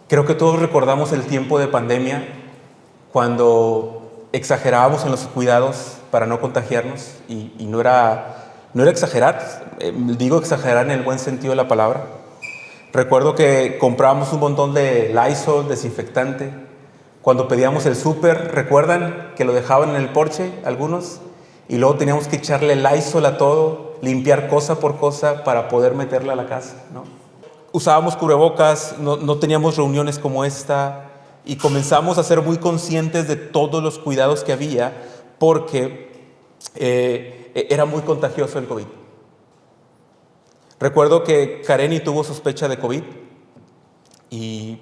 Creo que todos recordamos el tiempo de pandemia, cuando exagerábamos en los cuidados para no contagiarnos, y no era exagerar, digo exagerar en el buen sentido de la palabra. Recuerdo que comprábamos un montón de Lysol, desinfectante. Cuando pedíamos el súper, ¿recuerdan que lo dejaban en el porche algunos? Y luego teníamos que echarle Lysol a todo, limpiar cosa por cosa para poder meterla a la casa, ¿no? Usábamos cubrebocas, no teníamos reuniones como esta, y comenzamos a ser muy conscientes de todos los cuidados que había, porque era muy contagioso el COVID. Recuerdo que Kareni tuvo sospecha de COVID, y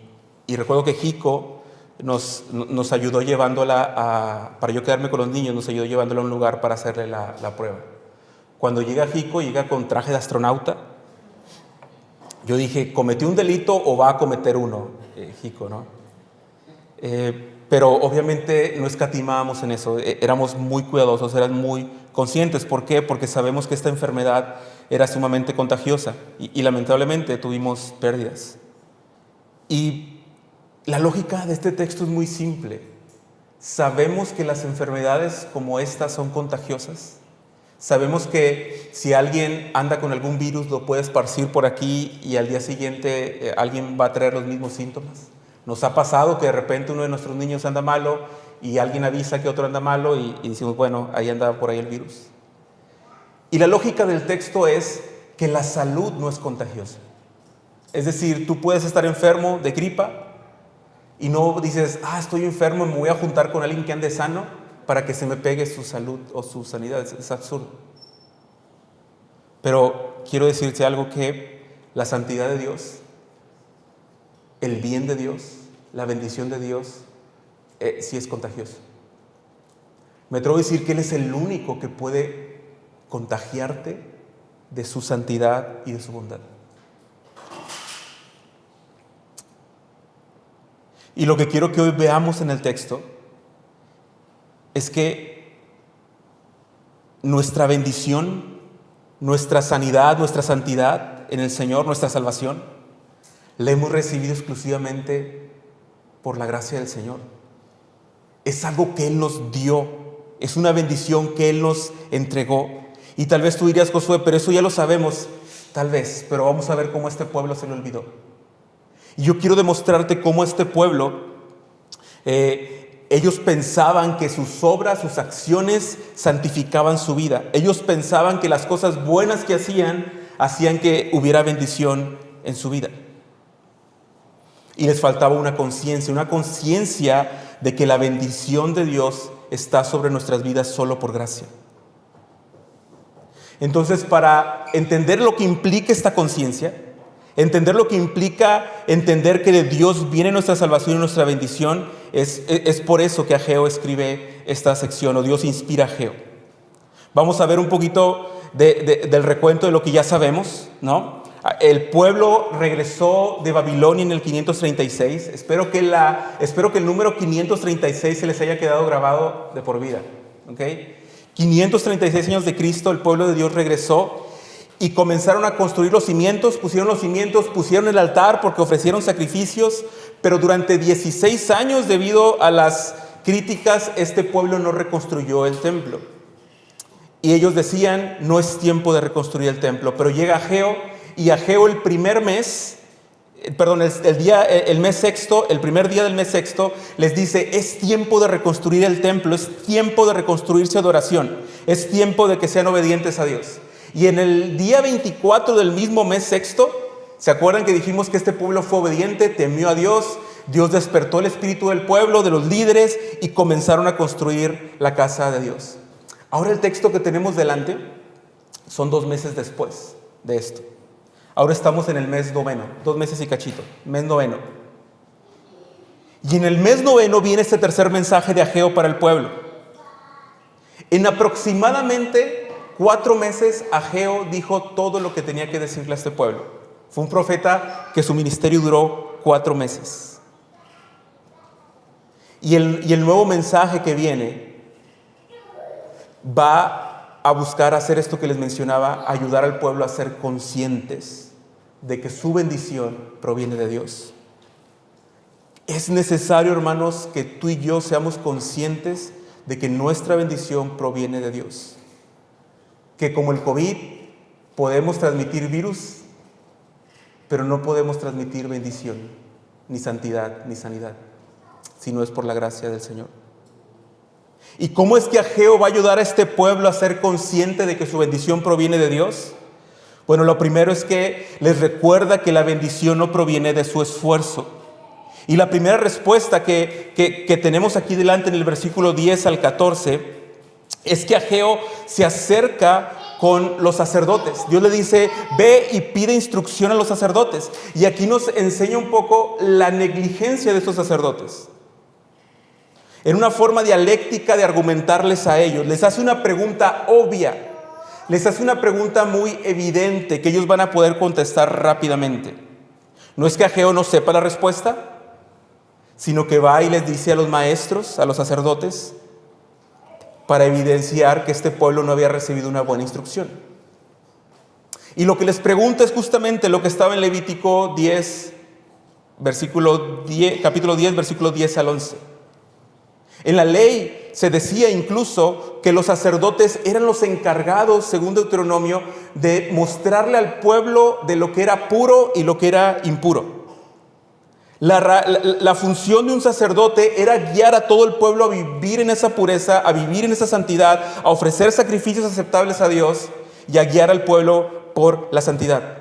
recuerdo que Jico nos ayudó llevándola para yo quedarme con los niños, nos ayudó llevándola a un lugar para hacerle la prueba. Cuando llega Jico, llega con traje de astronauta. Yo dije, ¿cometió un delito o va a cometer uno, Jico, no? Pero obviamente no escatimábamos en eso, éramos muy cuidadosos, éramos muy conscientes. ¿Por qué? Porque sabemos que esta enfermedad era sumamente contagiosa y lamentablemente tuvimos pérdidas. Y la lógica de este texto es muy simple. Sabemos que las enfermedades como esta son contagiosas. Sabemos que si alguien anda con algún virus lo puede esparcir por aquí y al día siguiente alguien va a traer los mismos síntomas. Nos ha pasado que de repente uno de nuestros niños anda malo y alguien avisa que otro anda malo y decimos, bueno, ahí anda por ahí el virus. Y la lógica del texto es que la salud no es contagiosa. Es decir, tú puedes estar enfermo de gripa y no dices, estoy enfermo, me voy a juntar con alguien que ande sano para que se me pegue su salud o su sanidad. Es absurdo. Pero quiero decirte algo, que la santidad de Dios, el bien de Dios, la bendición de Dios, sí es contagioso. Me atrevo a decir que Él es el único que puede contagiarte de su santidad y de su bondad. Y lo que quiero que hoy veamos en el texto es que nuestra bendición, nuestra sanidad, nuestra santidad en el Señor, nuestra salvación, la hemos recibido exclusivamente por la gracia del Señor. Es algo que Él nos dio, es una bendición que Él nos entregó. Y tal vez tú dirías, Josué, pero eso ya lo sabemos. Tal vez, pero vamos a ver cómo este pueblo se lo olvidó. Y yo quiero demostrarte cómo este pueblo, ellos pensaban que sus obras, sus acciones santificaban su vida. Ellos pensaban que las cosas buenas que hacían que hubiera bendición en su vida. Y les faltaba una conciencia de que la bendición de Dios está sobre nuestras vidas solo por gracia. Entonces, para entender lo que implica esta conciencia, entender lo que implica entender que de Dios viene nuestra salvación y nuestra bendición, es por eso que Ageo escribe esta sección, o Dios inspira a Ageo. Vamos a ver un poquito del recuento de lo que ya sabemos, ¿no? El pueblo regresó de Babilonia en el 536. Espero que el número 536 se les haya quedado grabado de por vida, ¿ok? 536 años de Cristo, el pueblo de Dios regresó y comenzaron a construir los cimientos, pusieron el altar porque ofrecieron sacrificios, pero durante 16 años, debido a las críticas, este pueblo no reconstruyó el templo. Y ellos decían, no es tiempo de reconstruir el templo, pero llega Ageo, y Ageo el primer día del mes sexto, les dice, es tiempo de reconstruir el templo, es tiempo de reconstruir su adoración, es tiempo de que sean obedientes a Dios. Y en el día 24 del mismo mes sexto, ¿se acuerdan que dijimos que este pueblo fue obediente, temió a Dios? Dios despertó el espíritu del pueblo, de los líderes, y comenzaron a construir la casa de Dios. Ahora el texto que tenemos delante son 2 meses después de esto. Ahora estamos en el mes noveno, 2 meses y cachito, mes noveno. Y en el mes noveno viene este tercer mensaje de Ageo para el pueblo. En aproximadamente 4 meses, Ageo dijo todo lo que tenía que decirle a este pueblo. Fue un profeta que su ministerio duró 4 meses. Y el nuevo mensaje que viene va a buscar hacer esto que les mencionaba, ayudar al pueblo a ser conscientes de que su bendición proviene de Dios. Es necesario, hermanos, que tú y yo seamos conscientes de que nuestra bendición proviene de Dios. Que como el COVID podemos transmitir virus, pero no podemos transmitir bendición, ni santidad, ni sanidad, si no es por la gracia del Señor. ¿Y cómo es que Ageo va a ayudar a este pueblo a ser consciente de que su bendición proviene de Dios? Bueno, lo primero es que les recuerda que la bendición no proviene de su esfuerzo. Y la primera respuesta que tenemos aquí delante en el versículo 10 al 14 es que Ageo se acerca con los sacerdotes. Dios le dice, ve y pide instrucción a los sacerdotes. Y aquí nos enseña un poco la negligencia de estos sacerdotes. En una forma dialéctica de argumentarles a ellos. Les hace una pregunta obvia. Les hace una pregunta muy evidente que ellos van a poder contestar rápidamente. No es que Ageo no sepa la respuesta, sino que va y les dice a los maestros, a los sacerdotes, para evidenciar que este pueblo no había recibido una buena instrucción. Y lo que les pregunta es justamente lo que estaba en Levítico 10, capítulo 10, versículo 10 al 11. En la ley se decía incluso que los sacerdotes eran los encargados, según Deuteronomio, de mostrarle al pueblo de lo que era puro y lo que era impuro. La función de un sacerdote era guiar a todo el pueblo a vivir en esa pureza, a vivir en esa santidad, a ofrecer sacrificios aceptables a Dios y a guiar al pueblo por la santidad.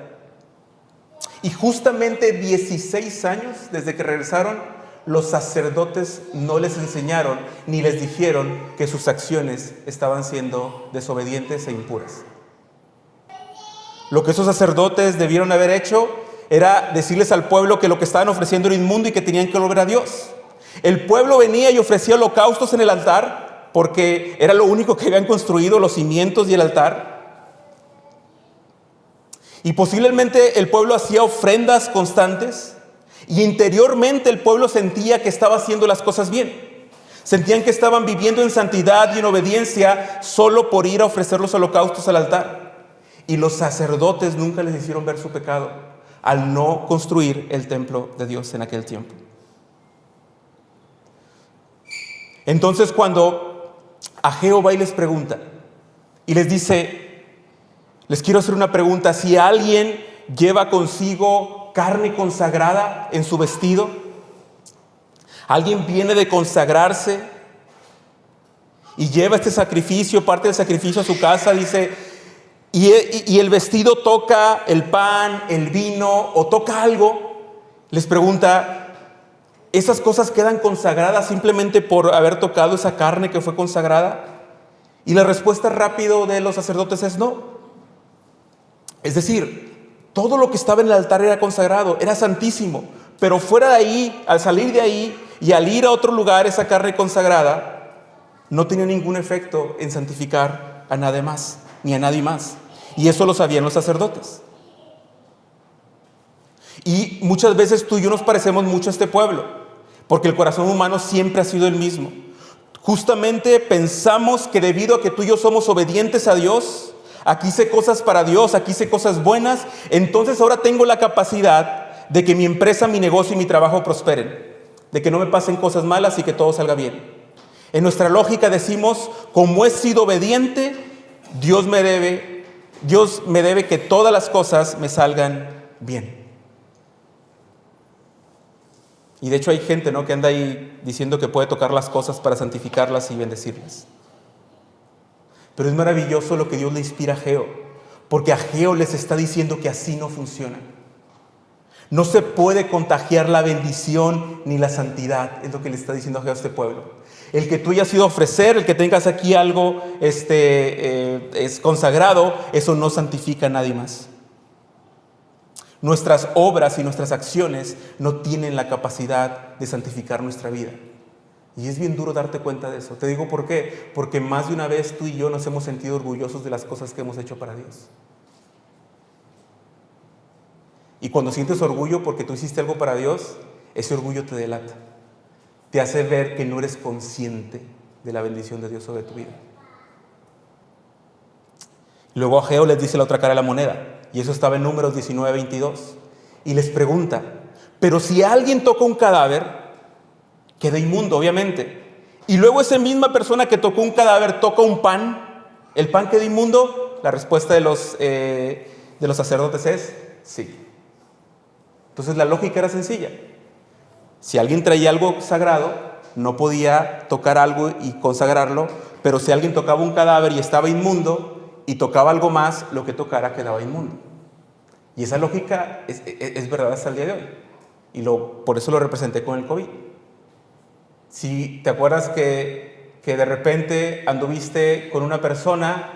Y justamente 16 años desde que regresaron, los sacerdotes no les enseñaron ni les dijeron que sus acciones estaban siendo desobedientes e impuras. Lo que esos sacerdotes debieron haber hecho era decirles al pueblo que lo que estaban ofreciendo era inmundo y que tenían que volver a Dios. El pueblo venía y ofrecía holocaustos en el altar porque era lo único que habían construido, los cimientos y el altar. Y posiblemente el pueblo hacía ofrendas constantes y interiormente el pueblo sentía que estaba haciendo las cosas bien. Sentían que estaban viviendo en santidad y en obediencia solo por ir a ofrecer los holocaustos al altar. Y los sacerdotes nunca les hicieron ver su pecado al no construir el templo de Dios en aquel tiempo. Entonces cuando Ageo va y les pregunta y les dice, les quiero hacer una pregunta, si alguien lleva consigo carne consagrada en su vestido, alguien viene de consagrarse y lleva este sacrificio, parte del sacrificio a su casa, dice, y el vestido toca el pan, el vino o toca algo, les pregunta, ¿esas cosas quedan consagradas simplemente por haber tocado esa carne que fue consagrada? Y la respuesta rápido de los sacerdotes es no. Es decir, todo lo que estaba en el altar era consagrado, era santísimo, pero fuera de ahí, al salir de ahí y al ir a otro lugar, esa carne consagrada no tenía ningún efecto en santificar a nadie más, ni a nadie más. Y eso lo sabían los sacerdotes. Y muchas veces tú y yo nos parecemos mucho a este pueblo, porque el corazón humano siempre ha sido el mismo. Justamente pensamos que debido a que tú y yo somos obedientes a Dios, aquí hice cosas para Dios, aquí hice cosas buenas, entonces ahora tengo la capacidad de que mi empresa, mi negocio y mi trabajo prosperen, de que no me pasen cosas malas y que todo salga bien. En nuestra lógica decimos, como he sido obediente, Dios me debe que todas las cosas me salgan bien. Y de hecho hay gente, ¿no?, que anda ahí diciendo que puede tocar las cosas para santificarlas y bendecirlas. Pero es maravilloso lo que Dios le inspira a Ageo, porque Ageo les está diciendo que así no funciona. No se puede contagiar la bendición ni la santidad, es lo que le está diciendo Ageo a este pueblo. El que tú hayas ido a ofrecer, el que tengas aquí algo es consagrado, eso no santifica a nadie más. Nuestras obras y nuestras acciones no tienen la capacidad de santificar nuestra vida. Y es bien duro darte cuenta de eso. Te digo por qué. Porque más de una vez tú y yo nos hemos sentido orgullosos de las cosas que hemos hecho para Dios. Y cuando sientes orgullo porque tú hiciste algo para Dios, ese orgullo te delata. Te hace ver que no eres consciente de la bendición de Dios sobre tu vida. Luego Ageo les dice la otra cara de la moneda, y eso estaba en Números 19:22, y les pregunta, pero si alguien toca un cadáver, queda inmundo, obviamente. Y luego esa misma persona que tocó un cadáver toca un pan, ¿el pan queda inmundo? La respuesta de los sacerdotes es sí. Entonces la lógica era sencilla. Si alguien traía algo sagrado, no podía tocar algo y consagrarlo, pero si alguien tocaba un cadáver y estaba inmundo y tocaba algo más, lo que tocara quedaba inmundo. Y esa lógica es verdad hasta el día de hoy. Y por eso lo representé con el COVID. Si te acuerdas que de repente anduviste con una persona,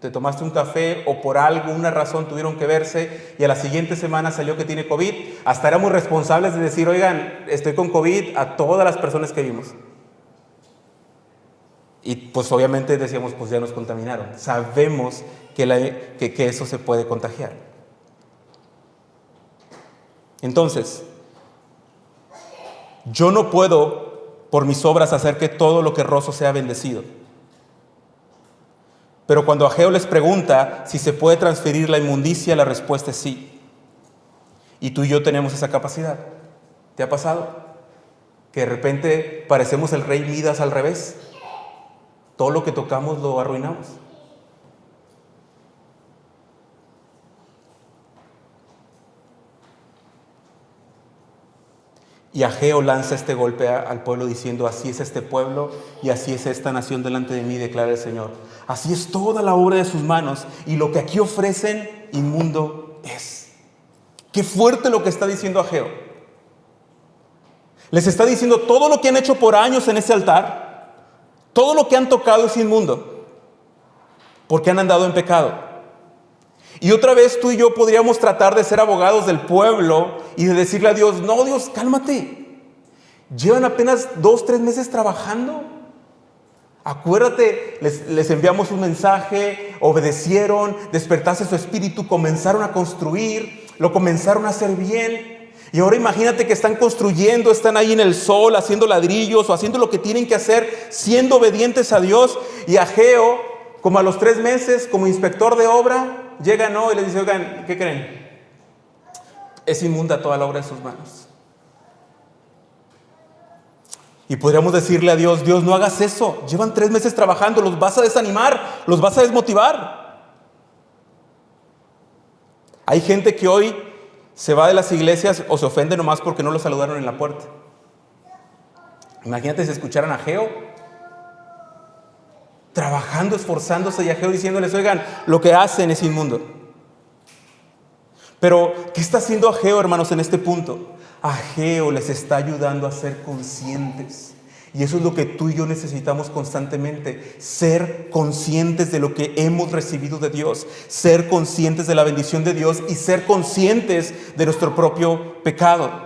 te tomaste un café o por alguna razón tuvieron que verse y a la siguiente semana salió que tiene COVID, hasta éramos responsables de decir, oigan, estoy con COVID a todas las personas que vimos. Y pues obviamente decíamos, pues ya nos contaminaron. Sabemos que eso se puede contagiar. Entonces, yo no puedo por mis obras hacer que todo lo que rozo sea bendecido. Pero cuando Ageo les pregunta si se puede transferir la inmundicia, la respuesta es sí. Y tú y yo tenemos esa capacidad. ¿Te ha pasado? Que de repente parecemos el rey Midas al revés. Todo lo que tocamos lo arruinamos. Y Ageo lanza este golpe al pueblo diciendo, así es este pueblo y así es esta nación delante de mí, declara el Señor. Así es toda la obra de sus manos y lo que aquí ofrecen, inmundo es. Qué fuerte lo que está diciendo Ageo. Les está diciendo todo lo que han hecho por años en ese altar, todo lo que han tocado es inmundo, porque han andado en pecado. Y otra vez tú y yo podríamos tratar de ser abogados del pueblo y de decirle a Dios, no Dios, cálmate. Llevan apenas 2-3 meses trabajando. Acuérdate, les enviamos un mensaje, obedecieron, despertaste su espíritu, comenzaron a construir, lo comenzaron a hacer bien. Y ahora imagínate que están construyendo, están ahí en el sol, haciendo ladrillos o haciendo lo que tienen que hacer, siendo obedientes a Dios. Y Ageo, como a los 3 meses, como inspector de obra, llega y les dice, oigan, ¿qué creen? Es inmunda toda la obra de sus manos. Y podríamos decirle a Dios, Dios, no hagas eso. Llevan 3 meses trabajando, los vas a desanimar, los vas a desmotivar. Hay gente que hoy se va de las iglesias o se ofende nomás porque no lo saludaron en la puerta. Imagínate si escucharan a Ageo trabajando, esforzándose, y Ageo diciéndoles, oigan, lo que hacen es inmundo. Pero, ¿qué está haciendo Ageo, hermanos, en este punto? Ageo les está ayudando a ser conscientes. Y eso es lo que tú y yo necesitamos constantemente. Ser conscientes de lo que hemos recibido de Dios. Ser conscientes de la bendición de Dios y ser conscientes de nuestro propio pecado.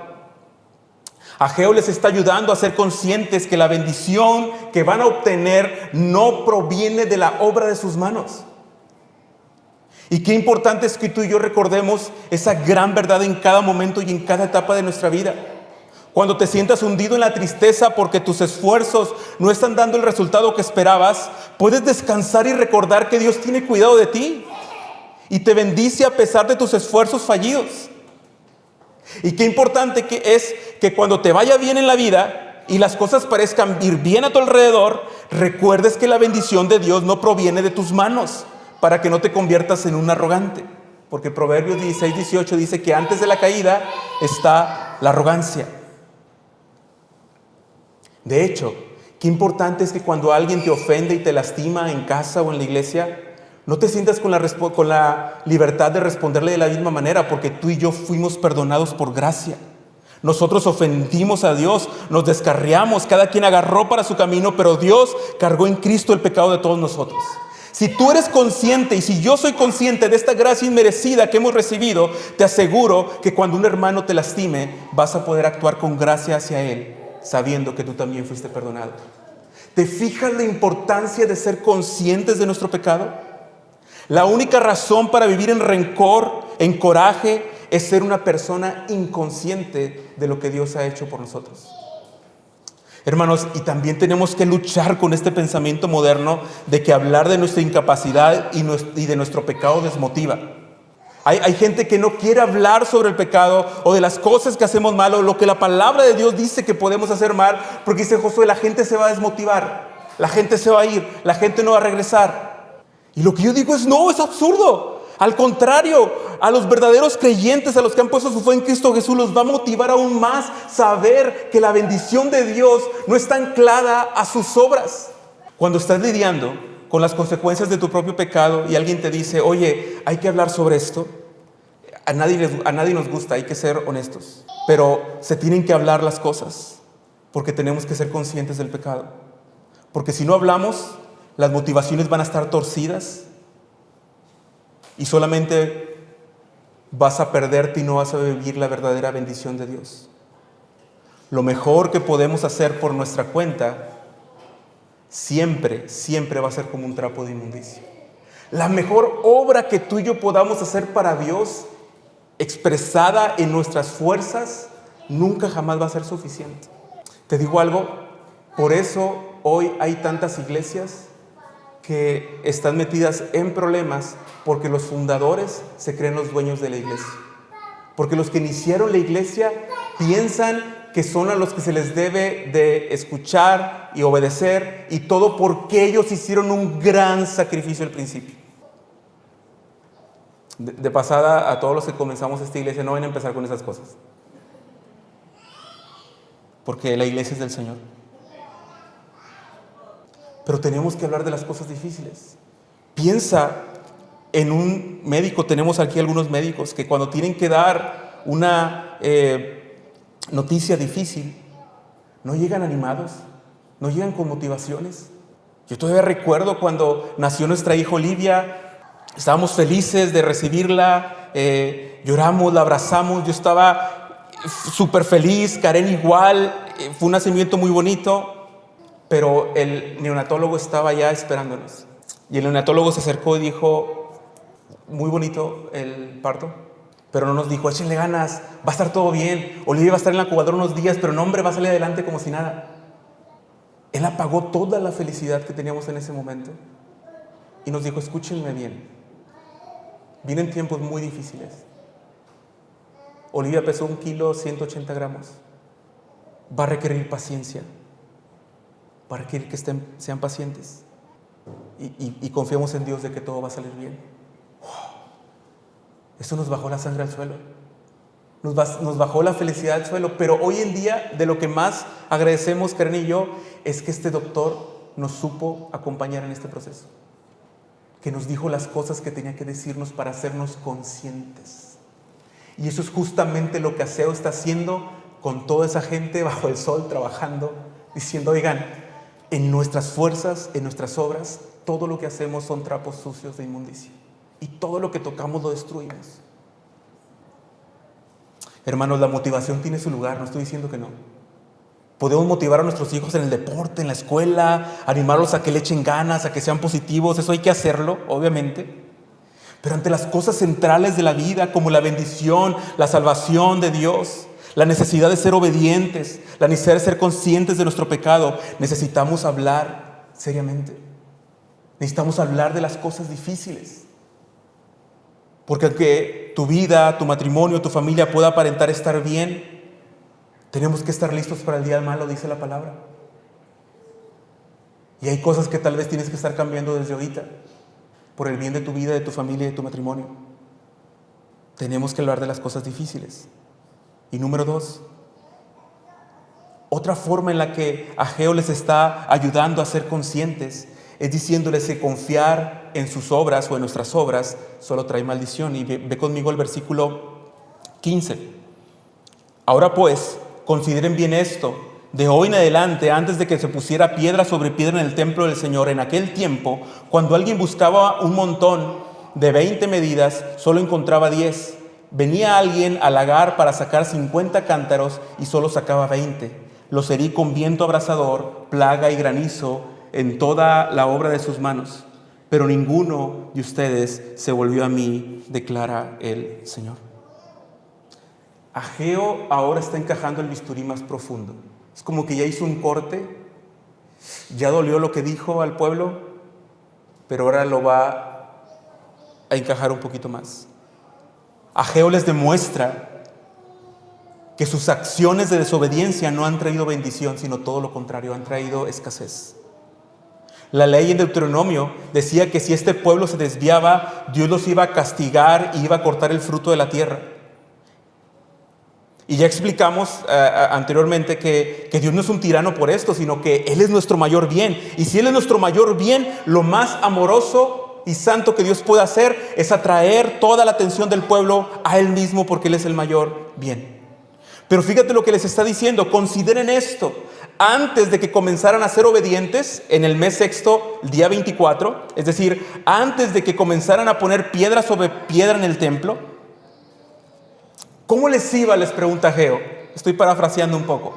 Ageo les está ayudando a ser conscientes que la bendición que van a obtener no proviene de la obra de sus manos. Y qué importante es que tú y yo recordemos esa gran verdad en cada momento y en cada etapa de nuestra vida. Cuando te sientas hundido en la tristeza porque tus esfuerzos no están dando el resultado que esperabas, puedes descansar y recordar que Dios tiene cuidado de ti y te bendice a pesar de tus esfuerzos fallidos. Y qué importante que es que cuando te vaya bien en la vida y las cosas parezcan ir bien a tu alrededor, recuerdes que la bendición de Dios no proviene de tus manos, para que no te conviertas en un arrogante. Porque Proverbios 16:18 dice que antes de la caída está la arrogancia. De hecho, qué importante es que cuando alguien te ofende y te lastima en casa o en la iglesia, no te sientas con la libertad de responderle de la misma manera, porque tú y yo fuimos perdonados por gracia. Nosotros ofendimos a Dios, nos descarriamos, cada quien agarró para su camino, pero Dios cargó en Cristo el pecado de todos nosotros. Si tú eres consciente y si yo soy consciente de esta gracia inmerecida que hemos recibido, te aseguro que cuando un hermano te lastime, vas a poder actuar con gracia hacia él, sabiendo que tú también fuiste perdonado. ¿Te fijas la importancia de ser conscientes de nuestro pecado? La única razón para vivir en rencor, en coraje, es ser una persona inconsciente de lo que Dios ha hecho por nosotros. Hermanos, y también tenemos que luchar con este pensamiento moderno de que hablar de nuestra incapacidad y de nuestro pecado desmotiva. Hay gente que no quiere hablar sobre el pecado o de las cosas que hacemos mal o lo que la palabra de Dios dice que podemos hacer mal, porque dice Josué, la gente se va a desmotivar, la gente se va a ir, la gente no va a regresar. Y lo que yo digo es, no, es absurdo. Al contrario, a los verdaderos creyentes, a los que han puesto su fe en Cristo Jesús, los va a motivar aún más saber que la bendición de Dios no está anclada a sus obras. Cuando estás lidiando con las consecuencias de tu propio pecado y alguien te dice, oye, hay que hablar sobre esto, a nadie nos gusta, hay que ser honestos, pero se tienen que hablar las cosas porque tenemos que ser conscientes del pecado, porque si no hablamos, las motivaciones van a estar torcidas y solamente vas a perderte y no vas a vivir la verdadera bendición de Dios. Lo mejor que podemos hacer por nuestra cuenta siempre va a ser como un trapo de inmundicia. La mejor obra que tú y yo podamos hacer para Dios, expresada en nuestras fuerzas, nunca jamás va a ser suficiente. Te digo algo, por eso hoy hay tantas iglesias que están metidas en problemas porque los fundadores se creen los dueños de la iglesia. Porque los que iniciaron la iglesia piensan que son a los que se les debe de escuchar y obedecer, y todo porque ellos hicieron un gran sacrificio al principio. De pasada, a todos los que comenzamos esta iglesia, no van a empezar con esas cosas, porque la iglesia es del Señor. Pero tenemos que hablar de las cosas difíciles. Piensa en un médico. Tenemos aquí algunos médicos que cuando tienen que dar una noticia difícil, no llegan animados, no llegan con motivaciones. Yo todavía recuerdo cuando nació nuestra hija Olivia, estábamos felices de recibirla, lloramos, la abrazamos, yo estaba súper feliz, Karen igual, fue un nacimiento muy bonito, pero el neonatólogo estaba ya esperándonos. Y el neonatólogo se acercó y dijo, muy bonito el parto, pero no nos dijo, échenle ganas, va a estar todo bien, Olivia va a estar en la incubadora unos días, pero no, hombre, va a salir adelante como si nada. Él apagó toda la felicidad que teníamos en ese momento y nos dijo, escúchenme bien, vienen tiempos muy difíciles. Olivia pesó 1 kilo 180 gramos, va a requerir paciencia, va a requerir que sean pacientes y confiemos en Dios de que todo va a salir bien. Eso nos bajó la sangre al suelo, nos bajó la felicidad al suelo. Pero hoy en día, de lo que más agradecemos, Karen y yo, es que este doctor nos supo acompañar en este proceso, que nos dijo las cosas que tenía que decirnos para hacernos conscientes. Y eso es justamente lo que Aseo está haciendo con toda esa gente bajo el sol, trabajando, diciendo, oigan, en nuestras fuerzas, en nuestras obras, todo lo que hacemos son trapos sucios de inmundicia. Y todo lo que tocamos lo destruimos. Hermanos, la motivación tiene su lugar, no estoy diciendo que no. Podemos motivar a nuestros hijos en el deporte, en la escuela, animarlos a que le echen ganas, a que sean positivos, eso hay que hacerlo, obviamente. Pero ante las cosas centrales de la vida, como la bendición, la salvación de Dios, la necesidad de ser obedientes, la necesidad de ser conscientes de nuestro pecado, necesitamos hablar seriamente. Necesitamos hablar de las cosas difíciles. Porque aunque tu vida, tu matrimonio, tu familia pueda aparentar estar bien, tenemos que estar listos para el día malo, dice la palabra. Y hay cosas que tal vez tienes que estar cambiando desde ahorita, por el bien de tu vida, de tu familia y de tu matrimonio. Tenemos que hablar de las cosas difíciles. Y número 2, otra forma en la que Ageo les está ayudando a ser conscientes es diciéndoles que confiar en sus obras o en nuestras obras solo trae maldición. Y ve conmigo el versículo 15. Ahora pues, consideren bien esto. De hoy en adelante, antes de que se pusiera piedra sobre piedra en el templo del Señor, en aquel tiempo, cuando alguien buscaba un montón de 20 medidas, solo encontraba 10. Venía alguien al lagar para sacar 50 cántaros y solo sacaba 20. Los herí con viento abrasador, plaga y granizo en toda la obra de sus manos, pero ninguno de ustedes se volvió a mí, declara el Señor. Ageo ahora está encajando el bisturí más profundo. Es como que ya hizo un corte, ya dolió lo que dijo al pueblo, pero ahora lo va a encajar un poquito más. Ageo les demuestra que sus acciones de desobediencia no han traído bendición, sino todo lo contrario, han traído escasez. La ley en Deuteronomio decía que si este pueblo se desviaba, Dios los iba a castigar y iba a cortar el fruto de la tierra. Y ya explicamos anteriormente que Dios no es un tirano por esto, sino que Él es nuestro mayor bien. Y si Él es nuestro mayor bien, lo más amoroso y santo que Dios puede hacer es atraer toda la atención del pueblo a Él mismo, porque Él es el mayor bien. Pero fíjate lo que les está diciendo, consideren esto. Antes de que comenzaran a ser obedientes, en el mes sexto, el día 24, es decir, antes de que comenzaran a poner piedra sobre piedra en el templo, ¿cómo les iba?, les pregunta Ageo. Estoy parafraseando un poco.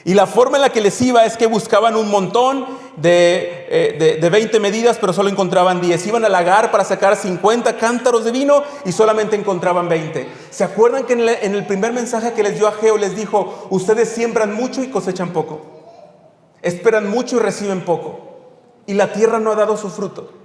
Y la forma en la que les iba es que buscaban un montón de 20 medidas, pero solo encontraban 10. Iban al lagar para sacar 50 cántaros de vino y solamente encontraban 20. ¿Se acuerdan que en el primer mensaje que les dio Ageo les dijo: ustedes siembran mucho y cosechan poco? Esperan mucho y reciben poco. Y la tierra no ha dado su fruto.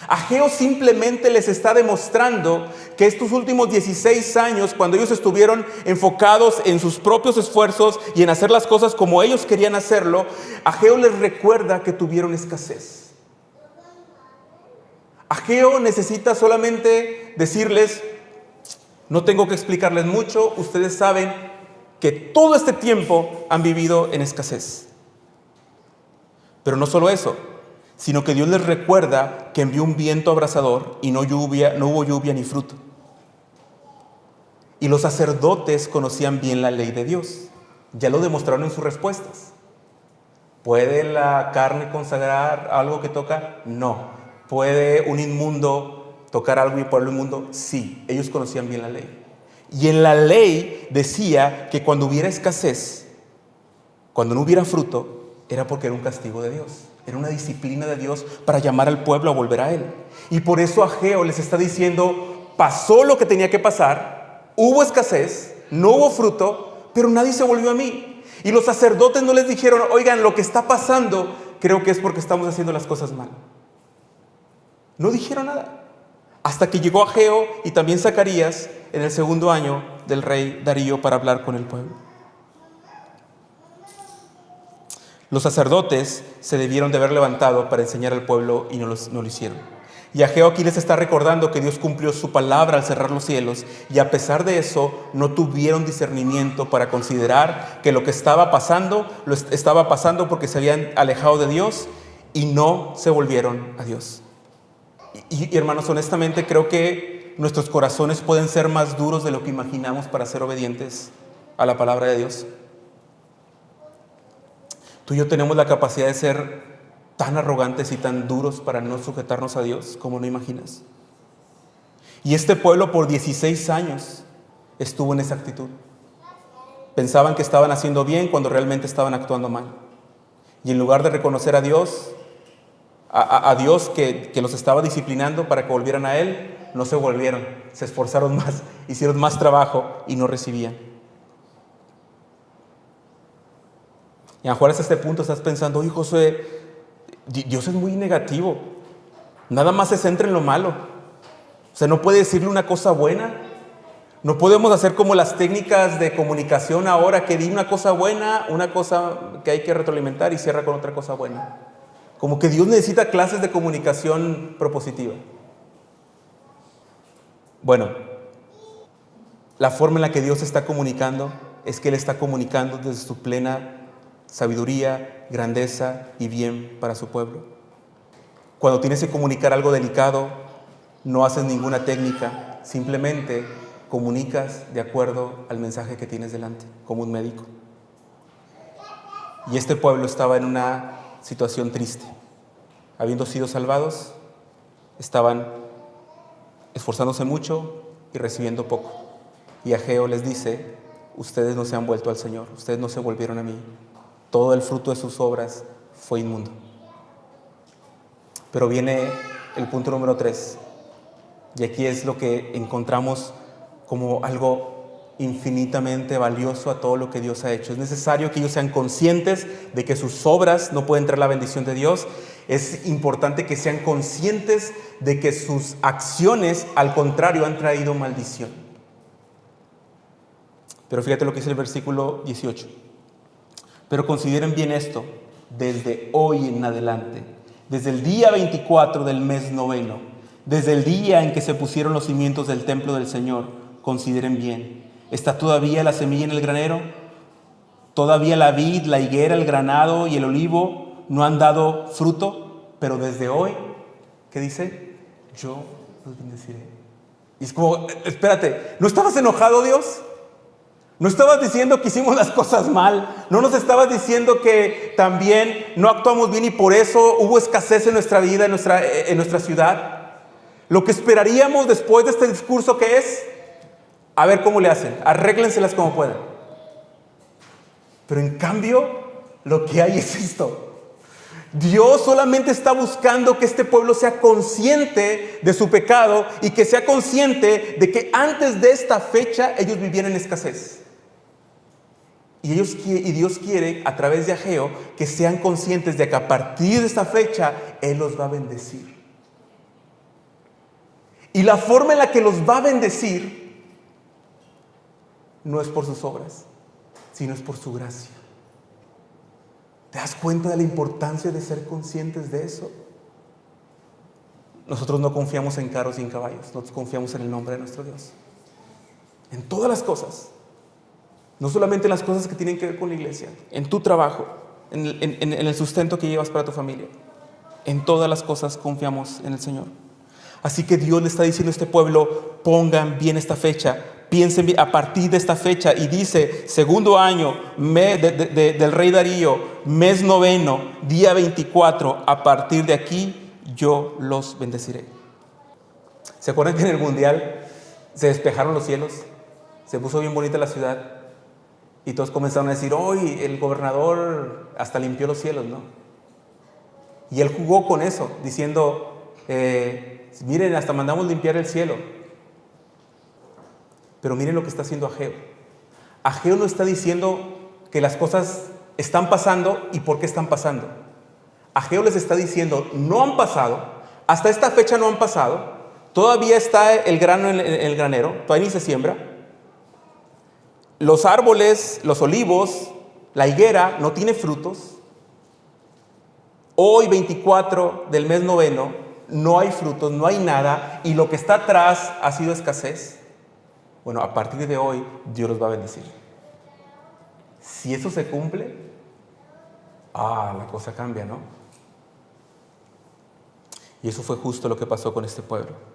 Ageo simplemente les está demostrando que estos últimos 16 años, cuando ellos estuvieron enfocados en sus propios esfuerzos y en hacer las cosas como ellos querían hacerlo, Ageo les recuerda que tuvieron escasez. Ageo necesita solamente decirles: no tengo que explicarles mucho, ustedes saben que todo este tiempo han vivido en escasez. Pero no solo eso, sino que Dios les recuerda que envió un viento abrasador y no hubo lluvia ni fruto. Y los sacerdotes conocían bien la ley de Dios. Ya lo demostraron en sus respuestas. ¿Puede la carne consagrar algo que toca? No. ¿Puede un inmundo tocar algo y ponerlo inmundo? Sí. Ellos conocían bien la ley. Y en la ley decía que cuando hubiera escasez, cuando no hubiera fruto, era porque era un castigo de Dios. Era una disciplina de Dios para llamar al pueblo a volver a Él. Y por eso Ageo les está diciendo: pasó lo que tenía que pasar, hubo escasez, no hubo fruto, pero nadie se volvió a mí. Y los sacerdotes no les dijeron: oigan, lo que está pasando creo que es porque estamos haciendo las cosas mal. No dijeron nada. Hasta que llegó Ageo y también Zacarías en el segundo año del rey Darío para hablar con el pueblo. Los sacerdotes se debieron de haber levantado para enseñar al pueblo y no lo hicieron. Y Ageo aquí les está recordando que Dios cumplió su palabra al cerrar los cielos, y a pesar de eso no tuvieron discernimiento para considerar que lo que estaba pasando, lo estaba pasando porque se habían alejado de Dios y no se volvieron a Dios. Y hermanos, honestamente creo que nuestros corazones pueden ser más duros de lo que imaginamos para ser obedientes a la palabra de Dios. Tú y yo tenemos la capacidad de ser tan arrogantes y tan duros para no sujetarnos a Dios como no imaginas. Y este pueblo por 16 años estuvo en esa actitud. Pensaban que estaban haciendo bien cuando realmente estaban actuando mal. Y en lugar de reconocer a Dios, a Dios que los estaba disciplinando para que volvieran a Él, no se volvieron, se esforzaron más, hicieron más trabajo y no recibían. Y a lo mejor hasta este punto estás pensando: oye, Josué, Dios es muy negativo, nada más se centra en lo malo. O sea, no puede decirle una cosa buena. No podemos hacer como las técnicas de comunicación ahora, que di una cosa buena, una cosa que hay que retroalimentar y cierra con otra cosa buena. Como que Dios necesita clases de comunicación propositiva. Bueno, la forma en la que Dios está comunicando es que Él está comunicando desde su plena sabiduría, grandeza y bien para su pueblo. Cuando tienes que comunicar algo delicado, no haces ninguna técnica, simplemente comunicas de acuerdo al mensaje que tienes delante, como un médico. Y este pueblo estaba en una situación triste. Habiendo sido salvados, estaban esforzándose mucho y recibiendo poco. Y Ageo les dice: ustedes no se han vuelto al Señor, ustedes no se volvieron a mí. Todo el fruto de sus obras fue inmundo. Pero viene el punto número 3. Y aquí es lo que encontramos como algo infinitamente valioso a todo lo que Dios ha hecho. Es necesario que ellos sean conscientes de que sus obras no pueden traer la bendición de Dios. Es importante que sean conscientes de que sus acciones, al contrario, han traído maldición. Pero fíjate lo que dice el versículo 18. Pero consideren bien esto, desde hoy en adelante, desde el día 24 del mes noveno, desde el día en que se pusieron los cimientos del templo del Señor, consideren bien. ¿Está todavía la semilla en el granero? ¿Todavía la vid, la higuera, el granado y el olivo no han dado fruto? Pero desde hoy, ¿qué dice? Yo los bendeciré. Y es como, espérate, ¿no estabas enojado, Dios? ¿No estabas diciendo que hicimos las cosas mal? ¿No nos estabas diciendo que también no actuamos bien y por eso hubo escasez en nuestra vida, en nuestra ciudad? Lo que esperaríamos después de este discurso, ¿qué es? A ver cómo le hacen, arréglenselas como puedan. Pero en cambio, lo que hay es esto. Dios solamente está buscando que este pueblo sea consciente de su pecado y que sea consciente de que antes de esta fecha ellos vivían en escasez. Y Dios quiere, a través de Ageo, que sean conscientes de que a partir de esta fecha Él los va a bendecir. Y la forma en la que los va a bendecir no es por sus obras, sino es por su gracia. ¿Te das cuenta de la importancia de ser conscientes de eso? Nosotros no confiamos en carros y en caballos, nosotros confiamos en el nombre de nuestro Dios. En todas las cosas. No solamente en las cosas que tienen que ver con la iglesia, en tu trabajo, en el sustento que llevas para tu familia. En todas las cosas confiamos en el Señor. Así que Dios le está diciendo a este pueblo, pongan bien esta fecha, piensen bien a partir de esta fecha. Y dice, segundo año del rey Darío, mes noveno, día 24, a partir de aquí yo los bendeciré. ¿Se acuerdan que en el mundial se despejaron los cielos? Se puso bien bonita la ciudad. Y todos comenzaron a decir, hoy el gobernador hasta limpió los cielos, ¿no? Y él jugó con eso, diciendo, miren, hasta mandamos limpiar el cielo. Pero miren lo que está haciendo Ageo. Ageo no está diciendo que las cosas están pasando y por qué están pasando. Ageo les está diciendo, no han pasado, hasta esta fecha no han pasado, todavía está el grano en el granero, todavía ni se siembra. Los árboles, los olivos, la higuera no tiene frutos. Hoy 24 del mes noveno no hay frutos, no hay nada y lo que está atrás ha sido escasez. Bueno, a partir de hoy Dios los va a bendecir. Si eso se cumple, la cosa cambia, ¿no? Y eso fue justo lo que pasó con este pueblo.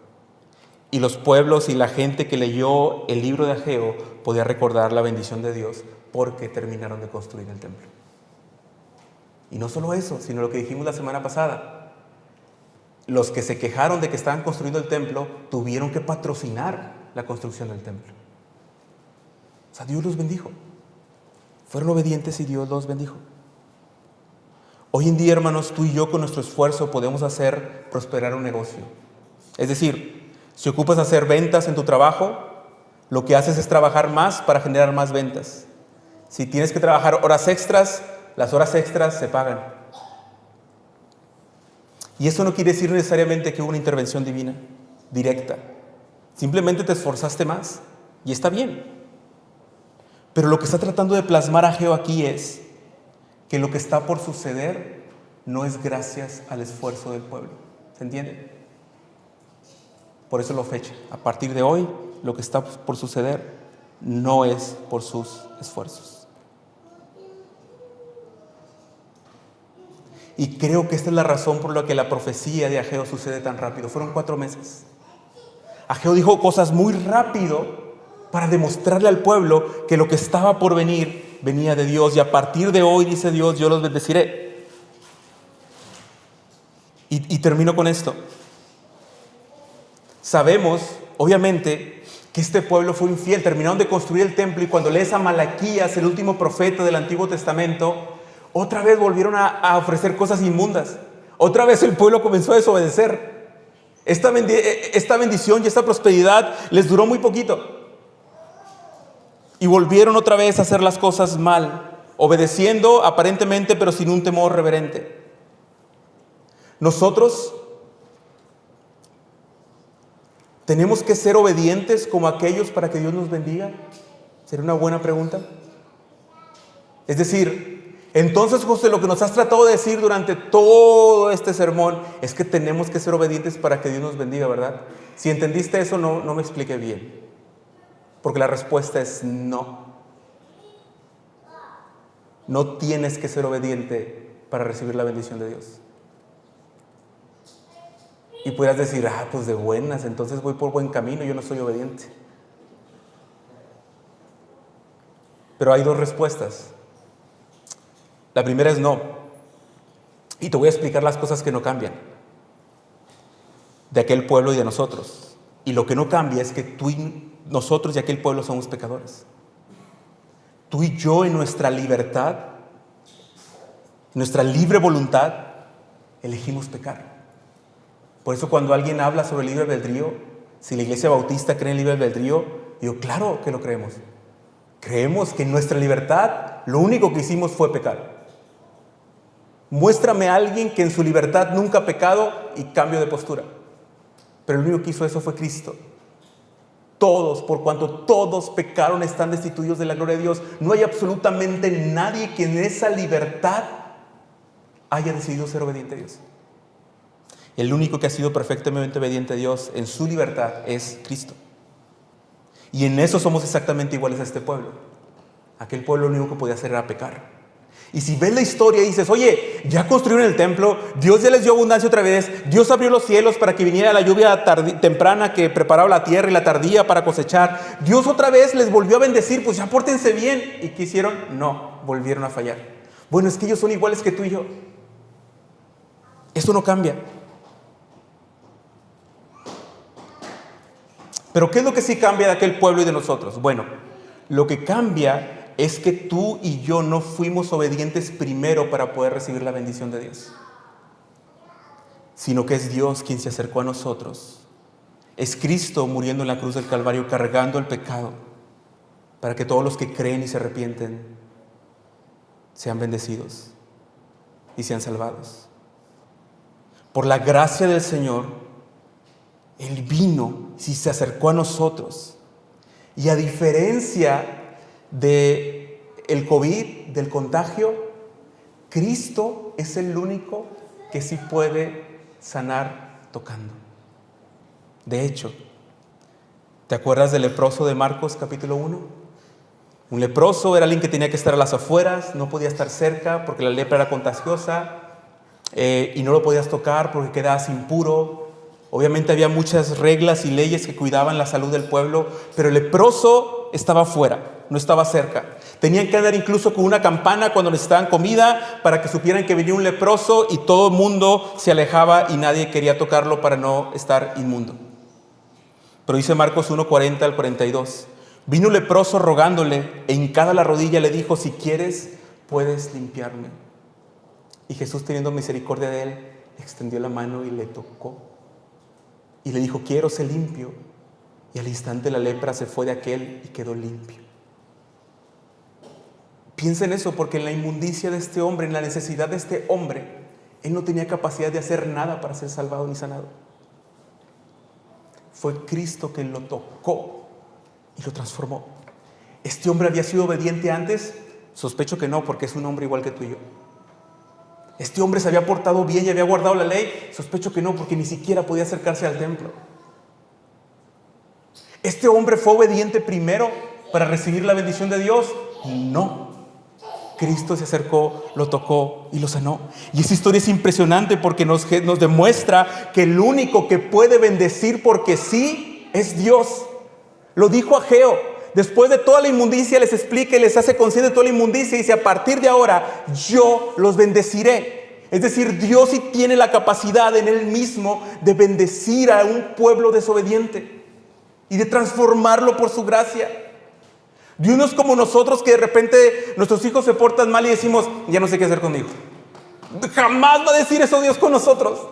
Y los pueblos y la gente que leyó el libro de Ageo podía recordar la bendición de Dios porque terminaron de construir el templo. Y no solo eso, sino lo que dijimos la semana pasada. Los que se quejaron de que estaban construyendo el templo tuvieron que patrocinar la construcción del templo. O sea, Dios los bendijo. Fueron obedientes y Dios los bendijo. Hoy en día, hermanos, tú y yo con nuestro esfuerzo podemos hacer prosperar un negocio. Es decir, si ocupas hacer ventas en tu trabajo, lo que haces es trabajar más para generar más ventas. Si tienes que trabajar horas extras, las horas extras se pagan. Y eso no quiere decir necesariamente que hubo una intervención divina, directa. Simplemente te esforzaste más y está bien. Pero lo que está tratando de plasmar Ageo aquí es que lo que está por suceder no es gracias al esfuerzo del pueblo. ¿Se entiende? Por eso lo fecha. A partir de hoy, lo que está por suceder no es por sus esfuerzos. Y creo que esta es la razón por la que la profecía de Ageo sucede tan rápido. Fueron 4 meses. Ageo dijo cosas muy rápido para demostrarle al pueblo que lo que estaba por venir venía de Dios. Y a partir de hoy, dice Dios, yo los bendeciré. Y termino con esto. Sabemos, obviamente, que este pueblo fue infiel. Terminaron de construir el templo y cuando lees a Malaquías, el último profeta del Antiguo Testamento, otra vez volvieron a ofrecer cosas inmundas. Otra vez el pueblo comenzó a desobedecer. Esta bendición y esta prosperidad les duró muy poquito. y volvieron otra vez a hacer las cosas mal, obedeciendo aparentemente pero sin un temor reverente. Nosotros tenemos que ser obedientes como aquellos para que Dios nos bendiga. ¿Sería una buena pregunta? Es decir, entonces, José, lo que nos has tratado de decir durante todo este sermón es que tenemos que ser obedientes para que Dios nos bendiga, ¿verdad? Si entendiste eso, no me expliqué bien. Porque la respuesta es no. No tienes que ser obediente para recibir la bendición de Dios. Y puedas decir, pues de buenas, entonces voy por buen camino, yo no soy obediente. Pero hay dos respuestas. La primera es no. Y te voy a explicar las cosas que no cambian de aquel pueblo y de nosotros. Y lo que no cambia es que nosotros y aquel pueblo somos pecadores. Tú y yo en nuestra libertad, nuestra libre voluntad, elegimos pecar. Por eso cuando alguien habla sobre el libre albedrío, si la Iglesia Bautista cree en el libre albedrío, digo, claro que lo creemos. Creemos que en nuestra libertad lo único que hicimos fue pecar. Muéstrame a alguien que en su libertad nunca ha pecado y cambio de postura. Pero el único que hizo eso fue Cristo. Todos, por cuanto todos pecaron, están destituidos de la gloria de Dios. No hay absolutamente nadie que en esa libertad haya decidido ser obediente a Dios. El único que ha sido perfectamente obediente a Dios en su libertad es Cristo. Y en eso somos exactamente iguales a este pueblo. Aquel pueblo lo único que podía hacer era pecar. Y si ves la historia y dices, oye, ya construyeron el templo, Dios ya les dio abundancia otra vez, Dios abrió los cielos para que viniera la lluvia temprana que preparaba la tierra y la tardía para cosechar, Dios otra vez les volvió a bendecir, pues ya pórtense bien. ¿Y qué hicieron? No, volvieron a fallar. Bueno, es que ellos son iguales que tú y yo. Eso no cambia. Pero ¿qué es lo que sí cambia de aquel pueblo y de nosotros? Bueno, lo que cambia es que tú y yo no fuimos obedientes primero para poder recibir la bendición de Dios, sino que es Dios quien se acercó a nosotros. Es Cristo muriendo en la cruz del Calvario, cargando el pecado, para que todos los que creen y se arrepienten sean bendecidos y sean salvados. Por la gracia del Señor, Él vino y se acercó a nosotros. Y a diferencia de el COVID, del contagio, Cristo es el único que sí puede sanar tocando. De hecho, ¿te acuerdas del leproso de Marcos capítulo 1? Un leproso era alguien que tenía que estar a las afueras, no podía estar cerca porque la lepra era contagiosa, y no lo podías tocar porque quedabas impuro. Obviamente había muchas reglas y leyes que cuidaban la salud del pueblo, pero el leproso estaba afuera, no estaba cerca. Tenían que andar incluso con una campana cuando necesitaban comida para que supieran que venía un leproso, y todo el mundo se alejaba y nadie quería tocarlo para no estar inmundo. Pero dice Marcos 1:40 al 42, vino un leproso rogándole, e hincada la rodilla le dijo, si quieres puedes limpiarme. Y Jesús, teniendo misericordia de él, extendió la mano y le tocó. Y le dijo, quiero, sé limpio. Y al instante la lepra se fue de aquel y quedó limpio. Piensa en eso, porque en la inmundicia de este hombre, en la necesidad de este hombre, él no tenía capacidad de hacer nada para ser salvado ni sanado. Fue Cristo quien lo tocó y lo transformó. ¿Este hombre había sido obediente antes? Sospecho que no, porque es un hombre igual que tú y yo. ¿Este hombre se había portado bien y había guardado la ley? Sospecho que no, porque ni siquiera podía acercarse al templo. ¿Este hombre fue obediente primero para recibir la bendición de Dios? No. Cristo se acercó, lo tocó y lo sanó. Y esa historia es impresionante porque nos demuestra que el único que puede bendecir porque sí es Dios. Lo dijo Ageo. Después de toda la inmundicia les explica y les hace consciente de toda la inmundicia y dice, a partir de ahora yo los bendeciré. Es decir, Dios sí tiene la capacidad en Él mismo de bendecir a un pueblo desobediente y de transformarlo por su gracia. Dios no es como nosotros, que de repente nuestros hijos se portan mal y decimos, ya no sé qué hacer con mi hijo. Jamás va a decir eso Dios con nosotros.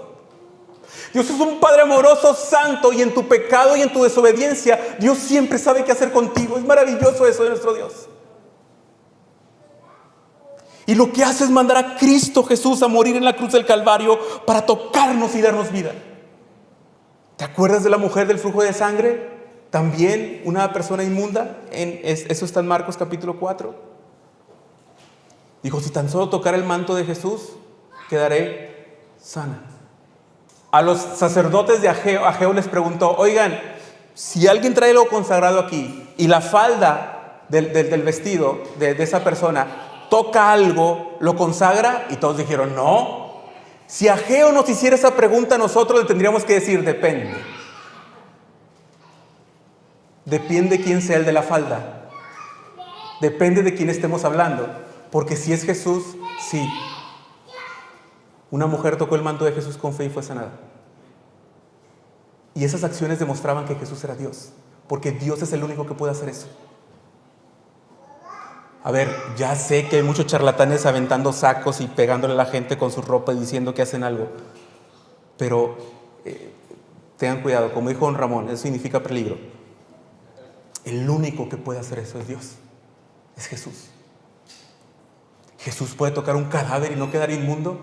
Dios es un Padre amoroso, santo, y en tu pecado y en tu desobediencia, Dios siempre sabe qué hacer contigo. Es maravilloso eso de nuestro Dios. Y lo que hace es mandar a Cristo Jesús a morir en la cruz del Calvario para tocarnos y darnos vida. ¿Te acuerdas de la mujer del flujo de sangre? También una persona inmunda. Eso está en Marcos capítulo 4. Dijo, si tan solo tocara el manto de Jesús, quedaré sana. A los sacerdotes de Ageo les preguntó, oigan, si alguien trae algo consagrado aquí y la falda del vestido de esa persona toca algo, ¿lo consagra? Y todos dijeron, no. Si Ageo nos hiciera esa pregunta, nosotros le tendríamos que decir, depende. Depende quién sea el de la falda. Depende de quién estemos hablando. Porque si es Jesús, sí. Una mujer tocó el manto de Jesús con fe y fue sanada. Y esas acciones demostraban que Jesús era Dios. Porque Dios es el único que puede hacer eso. A ver, ya sé que hay muchos charlatanes aventando sacos y pegándole a la gente con su ropa y diciendo que hacen algo. Pero tengan cuidado, como dijo don Ramón, eso significa peligro. El único que puede hacer eso es Dios. Es Jesús. ¿Jesús puede tocar un cadáver y no quedar inmundo?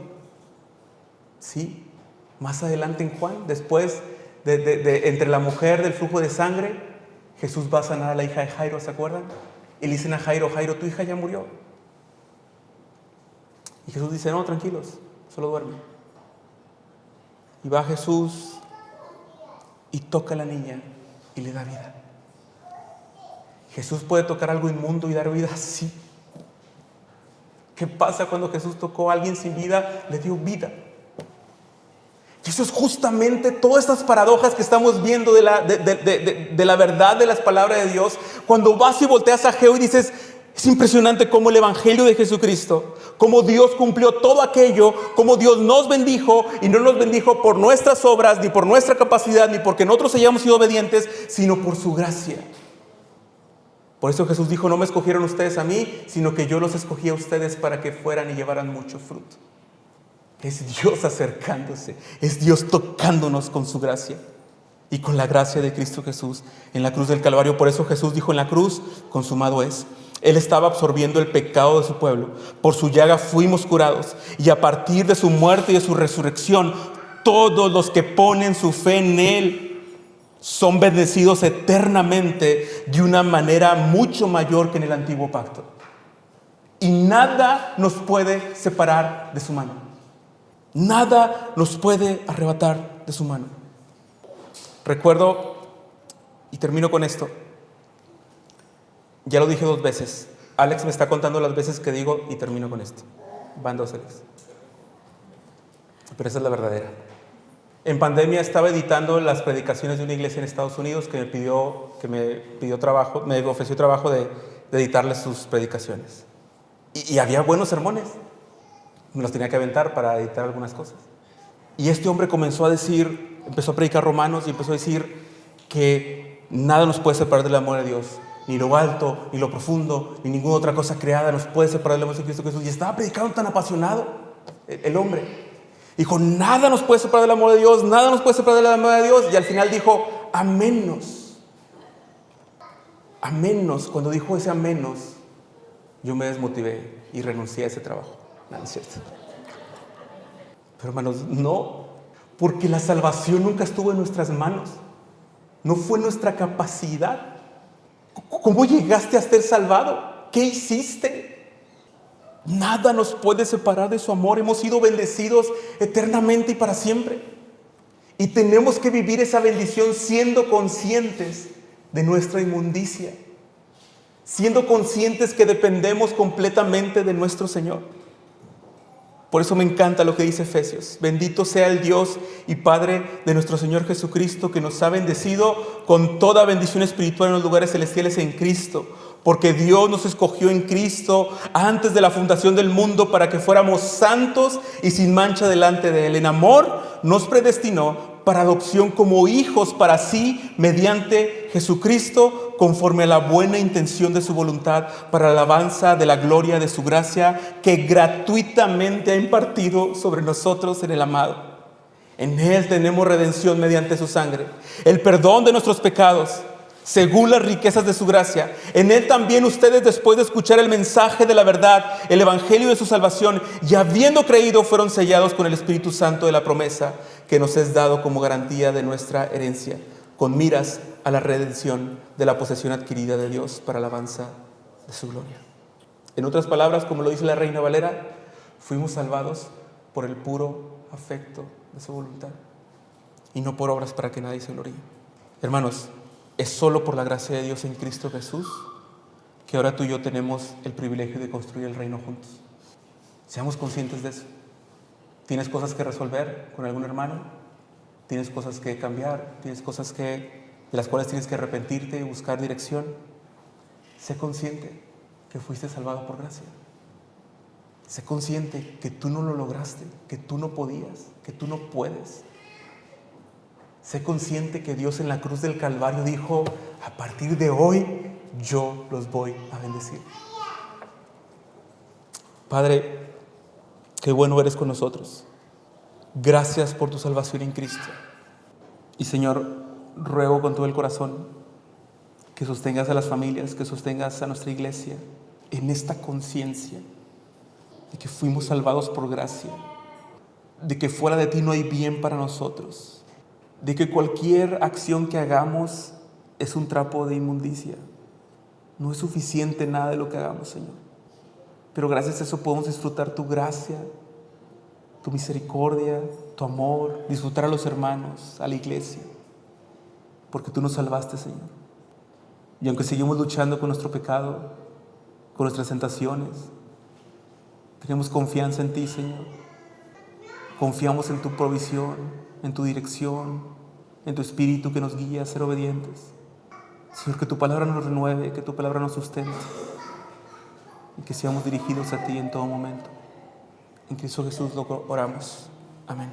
Sí. Más adelante en Juan, después entre la mujer del flujo de sangre, Jesús va a sanar a la hija de Jairo, ¿se acuerdan? Y le dicen a Jairo, Jairo, tu hija ya murió. Y Jesús dice, no, tranquilos, solo duerme. Y va Jesús y toca a la niña y le da vida. ¿Jesús puede tocar algo inmundo y dar vida? Sí. ¿Qué pasa cuando Jesús tocó a alguien sin vida? Le dio vida. Y eso es justamente todas estas paradojas que estamos viendo de la verdad de las palabras de Dios. Cuando vas y volteas a Ageo y dices, es impresionante cómo el evangelio de Jesucristo, cómo Dios cumplió todo aquello, cómo Dios nos bendijo y no nos bendijo por nuestras obras, ni por nuestra capacidad, ni porque nosotros hayamos sido obedientes, sino por su gracia. Por eso Jesús dijo, no me escogieron ustedes a mí, sino que yo los escogí a ustedes para que fueran y llevaran mucho fruto. Es Dios acercándose, es Dios tocándonos con su gracia y con la gracia de Cristo Jesús en la cruz del Calvario. Por eso Jesús dijo en la cruz, consumado es. Él estaba absorbiendo el pecado de su pueblo. Por su llaga fuimos curados. Y a partir de su muerte y de su resurrección, todos los que ponen su fe en Él son bendecidos eternamente de una manera mucho mayor que en el antiguo pacto. Y nada nos puede separar de su mano. Nada nos puede arrebatar de su mano. Recuerdo, y termino con esto, ya lo dije 2 veces. Alex me está contando las veces que digo y termino con esto. Van 2 Alex. Pero esa es la verdadera. En pandemia estaba editando las predicaciones de una iglesia en Estados Unidos que me pidió trabajo, me ofreció trabajo de editarles sus predicaciones. Y había buenos sermones. Me los tenía que aventar para editar algunas cosas. Y este hombre empezó a predicar Romanos y empezó a decir que nada nos puede separar del amor de Dios. Ni lo alto, ni lo profundo, ni ninguna otra cosa creada nos puede separar del amor de Cristo Jesús. Y estaba predicando tan apasionado el hombre. Dijo, nada nos puede separar del amor de Dios, nada nos puede separar del amor de Dios. Y al final dijo, a menos. Cuando dijo ese a menos, yo me desmotivé y renuncié a ese trabajo. No es cierto. Pero hermanos, no, porque la salvación nunca estuvo en nuestras manos. No fue nuestra capacidad. ¿Cómo llegaste a ser salvado? ¿Qué hiciste? Nada nos puede separar de su amor. Hemos sido bendecidos eternamente y para siempre. Y tenemos que vivir esa bendición siendo conscientes de nuestra inmundicia. Siendo conscientes que dependemos completamente de nuestro Señor. Por eso me encanta lo que dice Efesios. Bendito sea el Dios y Padre de nuestro Señor Jesucristo, que nos ha bendecido con toda bendición espiritual en los lugares celestiales en Cristo. Porque Dios nos escogió en Cristo antes de la fundación del mundo para que fuéramos santos y sin mancha delante de Él. En amor nos predestinó para adopción como hijos para sí mediante Jesucristo, conforme a la buena intención de su voluntad, para la alabanza de la gloria de su gracia que gratuitamente ha impartido sobre nosotros en el amado. En Él tenemos redención mediante su sangre, el perdón de nuestros pecados, según las riquezas de su gracia. En Él también ustedes, después de escuchar el mensaje de la verdad, el evangelio de su salvación, y habiendo creído, fueron sellados con el Espíritu Santo de la promesa, que nos es dado como garantía de nuestra herencia, con miras a la redención de la posesión adquirida de Dios para alabanza de su gloria. En otras palabras, como lo dice la Reina Valera, fuimos salvados por el puro afecto de su voluntad y no por obras para que nadie se gloríe. Hermanos, es solo por la gracia de Dios en Cristo Jesús que ahora tú y yo tenemos el privilegio de construir el reino juntos. Seamos conscientes de eso. ¿Tienes cosas que resolver con algún hermano? ¿Tienes cosas que cambiar? ¿Tienes cosas de las cuales tienes que arrepentirte y buscar dirección? Sé consciente que fuiste salvado por gracia. Sé consciente que tú no lo lograste, que tú no podías, que tú no puedes. Sé consciente que Dios en la cruz del Calvario dijo: a partir de hoy yo los voy a bendecir. Padre, qué bueno eres con nosotros. Gracias por tu salvación en Cristo. Y Señor, ruego con todo el corazón que sostengas a las familias, que sostengas a nuestra iglesia en esta conciencia de que fuimos salvados por gracia, de que fuera de ti no hay bien para nosotros, de que cualquier acción que hagamos es un trapo de inmundicia. No es suficiente nada de lo que hagamos, Señor. Pero gracias a eso podemos disfrutar tu gracia, tu misericordia, tu amor, disfrutar a los hermanos, a la iglesia, porque tú nos salvaste, Señor. Y aunque seguimos luchando con nuestro pecado, con nuestras tentaciones, tenemos confianza en ti, Señor. Confiamos en tu provisión, en tu dirección, en tu espíritu que nos guía a ser obedientes. Señor, que tu palabra nos renueve, que tu palabra nos sustente y que seamos dirigidos a ti en todo momento. En Cristo Jesús lo oramos. Amén.